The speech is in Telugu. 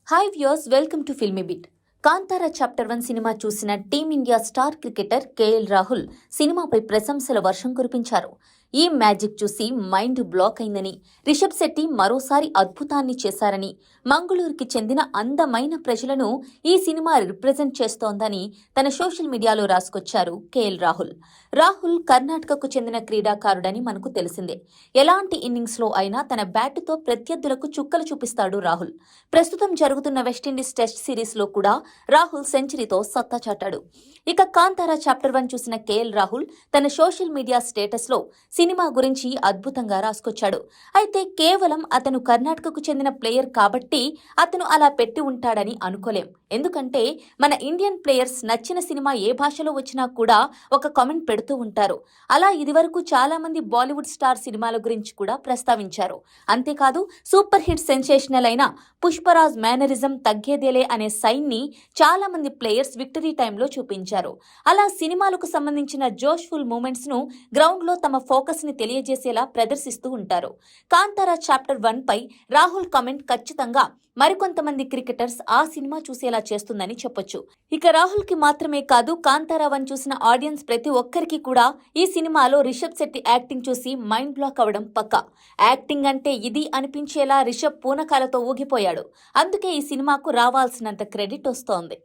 Hi viewers, welcome to Filmibeat. Kantara chapter 1 సినిమా చూసిన team India star cricketer KL Rahul సినిమాపై ప్రశంసల వర్షం కురిపించారు. ఈ మ్యాజిక్ చూసి మైండ్ బ్లాక్ అయిందని, రిషబ్ శెట్టి మరోసారి అద్భుతాన్ని చేశారని, మంగళూరుకి చెందిన అందమైన ప్రజలను ఈ సినిమా రిప్రజెంట్ చేస్తోందని తన సోషల్ మీడియాలో రాసుకొచ్చారు కేఎల్ రాహుల్. రాహుల్ కర్ణాటకకు చెందిన క్రీడాకారుడని మనకు తెలిసిందే. ఎలాంటి ఇన్నింగ్స్లో అయినా తన బ్యాటుతో ప్రత్యర్థులకు చుక్కలు చూపిస్తాడు రాహుల్. ప్రస్తుతం జరుగుతున్న వెస్టిండీస్ టెస్ట్ సిరీస్లో కూడా రాహుల్ సెంచరీతో సత్తా చాటాడు. ఇక కాంతారా చాప్టర్ 1 చూసిన కేఎల్ రాహుల్ తన సోషల్ మీడియా స్టేటస్లో సినిమా గురించి అద్భుతంగా రాసుకొచ్చాడు. అయితే కేవలం అతను కర్ణాటకకు చెందిన ప్లేయర్ కాబట్టి అతను అలా పెట్టి ఉంటాడని అనుకోలేం. ఎందుకంటే మన ఇండియన్ ప్లేయర్స్ నచ్చిన సినిమా ఏ భాషలో వచ్చినా కూడా ఒక కామెంట్ పెడుతూ ఉంటారు. అలా ఇదివరకు చాలా మంది బాలీవుడ్ స్టార్ సినిమాల గురించి కూడా ప్రస్తావించారు. అంతేకాదు సూపర్ హిట్ సెన్సేషనల్ అయిన పుష్పరాజ్ మేనరిజం తగ్గేదేలే అనే సైన్ ని చాలా మంది ప్లేయర్స్ విక్టరీ టైంలో చూపించారు. అలా సినిమాలకు సంబంధించిన జోష్ఫుల్ మూమెంట్స్ ను గ్రౌండ్ లో తమ ఫోకస్ ని తెలియజేసేలా ప్రదర్శిస్తూ ఉంటారు. కాంతారా చాప్టర్ 1 పై రాహుల్ కామెంట్ ఖచ్చితంగా మరికొంతమంది క్రికెటర్స్ ఆ సినిమా చూసేలా చేస్తుందని చెప్పొచ్చు. ఇక రాహుల్ కి మాత్రమే కాదు, కాంతారా 1 చూసిన ఆడియన్స్ ప్రతి ఒక్కరికి కూడా ఈ సినిమాలో రిషబ్ శెట్టి యాక్టింగ్ చూసి మైండ్ బ్లాక్ అవడం పక్కా. యాక్టింగ్ అంటే ఇది అనిపించేలా రిషబ్ పూనకాలతో ఊగిపోయాడు. అందుకే ఈ సినిమాకు రావాల్సినంత క్రెడిట్ వస్తోంది.